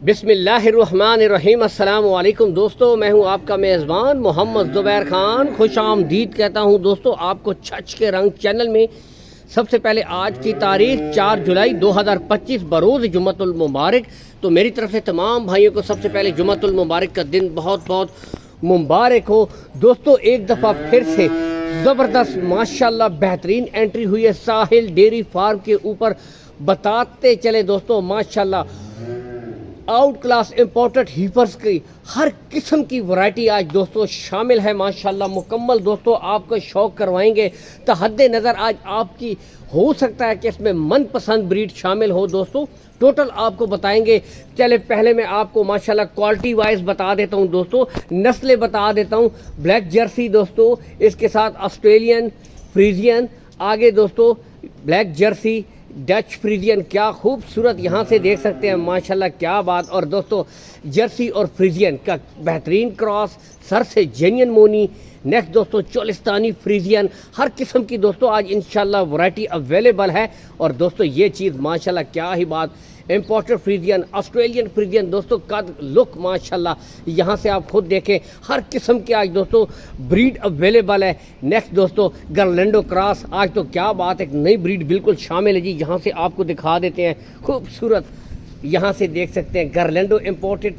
बिस्मिल्लाहिर्रहमानिर्रहीम। अस्सलाम वालेकुम दोस्तों, मैं हूं आपका मेज़बान मोहम्मद ज़ुबैर ख़ान। खुश आमदीद कहता हूं दोस्तों आपको छछ के रंग चैनल में। सबसे पहले आज की तारीख 4 जुलाई 2025 बरोज़ जुम्मतुल मुबारक। तो मेरी तरफ से तमाम भाइयों को सबसे पहले जुम्मतुल मुबारक का दिन बहुत बहुत मुबारक हो। दोस्तों एक दफ़ा फिर से ज़बरदस्त माशाल्लाह बेहतरीन एंट्री हुई है साहिल डेयरी फार्म के ऊपर। बताते चले दोस्तों माशाल्लाह आउट क्लास इम्पोर्टेड हीफर्स की हर किस्म की वैरायटी आज दोस्तों शामिल है माशाल्लाह। मुकम्मल दोस्तों आपको शौक करवाएंगे। तो हद नज़र आज आपकी हो सकता है कि इसमें मनपसंद ब्रीड शामिल हो दोस्तों। टोटल आपको बताएंगे। चले पहले मैं आपको माशाल्लाह क्वालिटी वाइज बता देता हूं दोस्तों, नस्लें बता देता हूं। ब्लैक जर्सी दोस्तों, इसके साथ ऑस्ट्रेलियन फ्रीजियन, आगे दोस्तों ब्लैक जर्सी डच फ्रीजियन, क्या खूबसूरत यहाँ से देख सकते हैं माशाल्लाह, क्या बात। और दोस्तों जर्सी और फ्रीजियन का बेहतरीन क्रॉस, सर से जेन्यन मोनी। नेक्स्ट दोस्तों चोलिस्तानी फ्रीजियन, हर किस्म की दोस्तों आज इंशाल्लाह वैरायटी अवेलेबल है। और दोस्तों ये चीज़ माशाल्लाह क्या ही बात, इम्पोर्टेड फ्रीजियन, ऑस्ट्रेलियन फ्रीजियन दोस्तों का लुक माशाल्लाह यहाँ से आप खुद देखें। हर किस्म के आज दोस्तों ब्रीड अवेलेबल है। नेक्स्ट दोस्तों गर्लैंडो क्रॉस, आज तो क्या बात, एक नई ब्रीड बिल्कुल शामिल है जी। यहाँ से आपको दिखा देते हैं खूबसूरत, यहाँ से देख सकते हैं गर्लैंडो इम्पोर्टेड।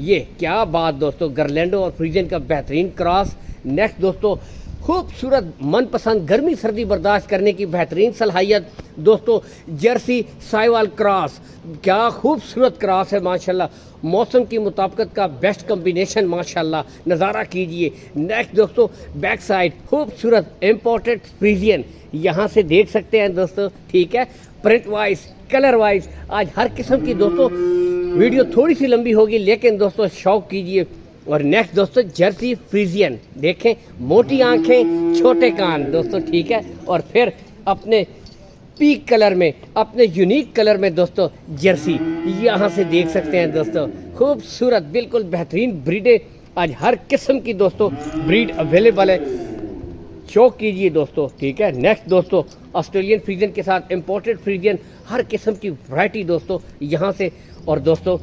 ये क्या बात दोस्तों, गर्लैंडो और फ्रीजियन का बेहतरीन क्रॉस। नेक्स्ट दोस्तों खूबसूरत मनपसंद गर्मी सर्दी बर्दाश्त करने की बेहतरीन सलाहियत दोस्तों जर्सी साहिवाल क्रॉस, क्या खूबसूरत क्रॉस है माशाल्लाह। मौसम की मुताबिकत का बेस्ट कम्बिनेशन माशाल्लाह, नज़ारा कीजिए। नेक्स्ट दोस्तों बैक साइड खूबसूरत इम्पोर्टेड फ्रीजियन, यहाँ से देख सकते हैं दोस्तों, ठीक है। प्रिंट वाइज कलर वाइज आज हर किस्म की दोस्तों, वीडियो थोड़ी सी लंबी होगी लेकिन दोस्तों शौक कीजिए। और नेक्स्ट दोस्तों जर्सी फ्रीजियन, देखें मोटी आंखें छोटे कान दोस्तों, ठीक है। और फिर अपने पीक कलर में, अपने यूनिक कलर में दोस्तों जर्सी, यहाँ से देख सकते हैं दोस्तों खूबसूरत बिल्कुल बेहतरीन ब्रीडें आज हर किस्म की दोस्तों ब्रीड अवेलेबल है। शौक कीजिए दोस्तों, ठीक है। नेक्स्ट दोस्तों ऑस्ट्रेलियन फ्रीजियन के साथ इम्पोर्टेड फ्रीजियन, हर किस्म की वैरायटी दोस्तों यहाँ से। और दोस्तों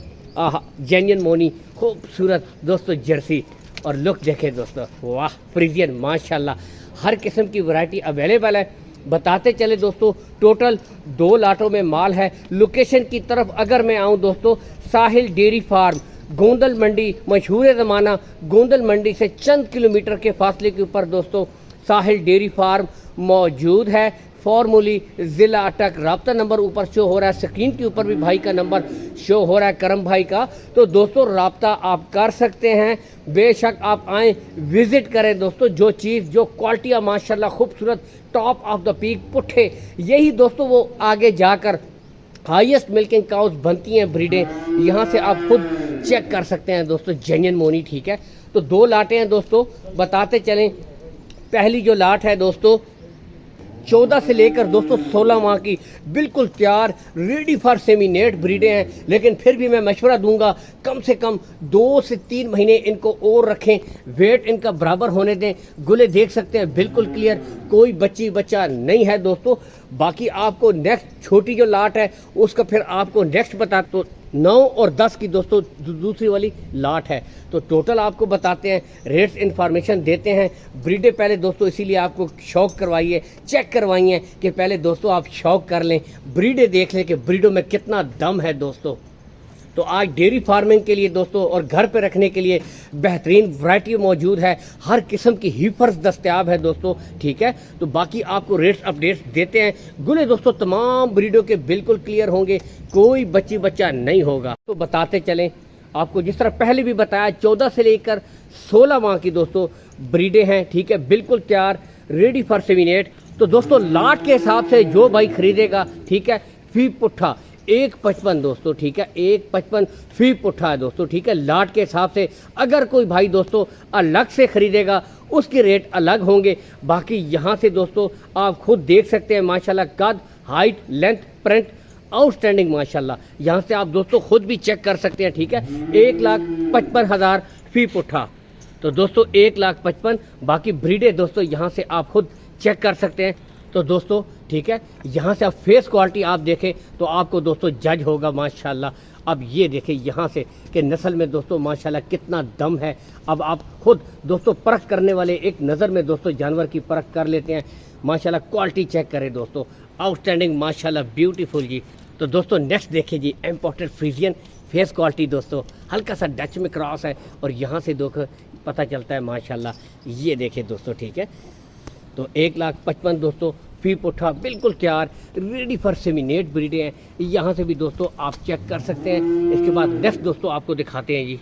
जेन्यन मोनी खूबसूरत दोस्तों जर्सी, और लुक देखें दोस्तों, वाह फ्रीजियन माशाल्लाह, हर किस्म की वैरायटी अवेलेबल है। बताते चले दोस्तों टोटल 2 लाटों में माल है। लोकेशन की तरफ अगर मैं आऊँ दोस्तों, साहिल डेयरी फार्म गोंदल मंडी, मशहूर ज़माना गोंदल मंडी से चंद किलोमीटर के फासले के ऊपर दोस्तों साहिल डेयरी फार्म मौजूद है। फॉर्मूली ज़िला अटक। रब्ता नंबर ऊपर शो हो रहा है, स्क्रीन के ऊपर भी भाई का नंबर शो हो रहा है, करम भाई का। तो दोस्तों रब्ता आप कर सकते हैं, बेशक आप आएँ विज़िट करें दोस्तों। जो चीज़ जो क्वालिटियाँ माशाल्लाह खूबसूरत टॉप ऑफ द पीक पुट्ठे, यही दोस्तों वो आगे जाकर हाईएस्ट मिल्किंग काउस बनती हैं ब्रीडें, यहाँ से आप खुद चेक कर सकते हैं दोस्तों। जेन्यन मोनी, ठीक है। तो 2 लाटें हैं दोस्तों, बताते चलें। पहली जो लाट है दोस्तों 14 से लेकर दोस्तों 16 माह की बिल्कुल तैयार रेडी फॉर सेमिनेट ब्रीडें हैं। लेकिन फिर भी मैं मशवरा दूंगा कम से कम 2 से 3 महीने इनको और रखें, वेट इनका बराबर होने दें। गुले देख सकते हैं बिल्कुल क्लियर, कोई बच्चा नहीं है दोस्तों। बाकी आपको नेक्स्ट छोटी जो लाट है उसका फिर आपको नेक्स्ट बता, तो 9 और 10 की दोस्तों दूसरी वाली लाट है। तो टोटल आपको बताते हैं, रेट्स इन्फॉर्मेशन देते हैं। ब्रीडें पहले दोस्तों इसीलिए आपको शौक करवाइए, चेक करवाइए कि पहले दोस्तों आप शौक कर लें, ब्रीडें देख लें कि ब्रीडों में कितना दम है दोस्तों। तो आज डेयरी फार्मिंग के लिए दोस्तों और घर पे रखने के लिए बेहतरीन वैरायटी मौजूद है, हर किस्म की हीफर्स दस्तयाब है दोस्तों, ठीक है। तो बाकी आपको रेट्स अपडेट्स देते हैं। गुले दोस्तों तमाम ब्रीडों के बिल्कुल क्लियर होंगे, कोई बच्चा नहीं होगा। तो बताते चलें आपको, जिस तरह पहले भी बताया 14 से लेकर 16 माह की दोस्तों ब्रीडें हैं, ठीक है, बिल्कुल तैयार रेडी फॉर सेमिनेट। तो दोस्तों लाट के हिसाब से जो भाई खरीदेगा, ठीक है, फी पुट्ठा 1.55 दोस्तों, ठीक है, 1.55 फी पुट्ठा है दोस्तों, ठीक है, लाट के हिसाब से। अगर कोई भाई दोस्तों अलग से खरीदेगा उसके रेट अलग होंगे। बाकी यहाँ से दोस्तों आप खुद देख सकते हैं माशाल्लाह, कद, हाइट, लेंथ, प्रिंट आउटस्टैंडिंग माशाल्लाह, यहाँ से आप दोस्तों खुद भी चेक कर सकते हैं, ठीक है। 1,55,000 फी पुट्ठा, तो दोस्तों 1,55,000। बाकी ब्रीडें दोस्तों यहाँ से आप खुद चेक कर सकते हैं। तो दोस्तों ठीक है। यहाँ से आप फेस क्वालिटी आप देखें तो आपको दोस्तों जज होगा माशाल्लाह। अब ये देखें यहाँ से कि नस्ल में दोस्तों माशाल्लाह कितना दम है। अब आप खुद दोस्तों परख करने वाले एक नज़र में दोस्तों जानवर की परख कर लेते हैं। माशाल्लाह क्वालिटी चेक करें दोस्तों, आउटस्टैंडिंग माशाल्लाह ब्यूटीफुल जी। तो दोस्तों नेक्स्ट देखिए जी, इम्पोर्टेड फ्रीजियन फेस क्वालिटी दोस्तों, हल्का सा डच में क्रॉस है और यहाँ से देखो पता चलता है माशाल्लाह। ये देखें दोस्तों, ठीक है। तो 1,55,000 दोस्तों, फी पुट्ठा बिल्कुल तैयार, रेडी फॉर सेमिनेट ब्रीडें हैं। यहाँ से भी दोस्तों आप चेक कर सकते हैं। इसके बाद नेक्स्ट दोस्तों आपको दिखाते हैं जी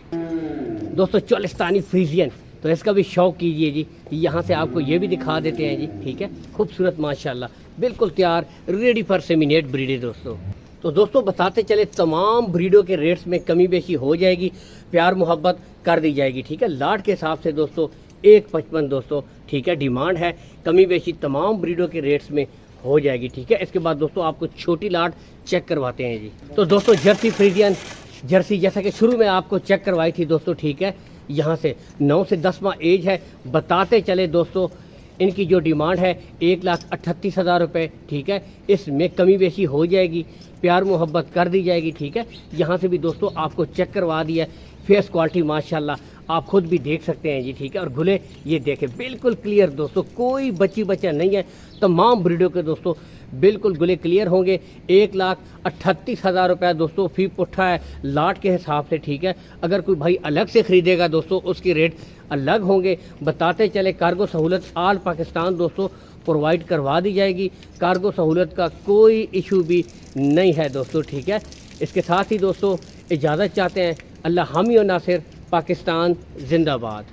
दोस्तों चोलिस्तानी फ्रीजियन। तो इसका भी शौक कीजिए जी। यहाँ से आपको ये भी दिखा देते हैं जी, ठीक है। खूबसूरत माशाल्लाह, बिल्कुल तैयार, रेडी फॉर सेमिनेट ब्रीडें दोस्तों। तो दोस्तों बताते चले तमाम ब्रीडों के रेट्स में कमी बेशी हो जाएगी, प्यार मोहब्बत कर दी जाएगी, ठीक है। लाट के हिसाब से दोस्तों 1,55,000 दोस्तों, ठीक है। डिमांड है, कमी बेशी तमाम ब्रीडों के रेट्स में हो जाएगी, ठीक है। इसके बाद दोस्तों आपको छोटी लाट चेक करवाते हैं जी। तो दोस्तों जर्सी फ्रीजियन जर्सी जैसा कि शुरू में आपको चेक करवाई थी दोस्तों, ठीक है। यहाँ से 9 से 10 माह एज है। बताते चले दोस्तों इनकी जो डिमांड है 1,38,000 रुपये, ठीक है। इसमें कमी बेशी हो जाएगी, प्यार मोहब्बत कर दी जाएगी, ठीक है। यहाँ से भी दोस्तों आपको चेक करवा दिया। फेस क्वालिटी माशाल्लाह आप खुद भी देख सकते हैं जी, ठीक है। और गुले ये देखें बिल्कुल क्लियर दोस्तों, कोई बच्ची बच्चा नहीं है। तमाम ब्रीडों के दोस्तों बिल्कुल गुले क्लियर होंगे। 1,38,000 रुपये दोस्तों फी पुट्ठा है लाट के हिसाब से, ठीक है। अगर कोई भाई अलग से ख़रीदेगा दोस्तों उसकी रेट अलग होंगे। बताते चले कार्गो सहूलत आल पाकिस्तान दोस्तों प्रोवाइड करवा दी जाएगी। कार्गो सहूलत का कोई इशू भी नहीं है दोस्तों, ठीक है। इसके साथ ही दोस्तों इजाज़त चाहते हैं। अल्लाह हामी और नासिर, पाकिस्तान जिंदाबाद।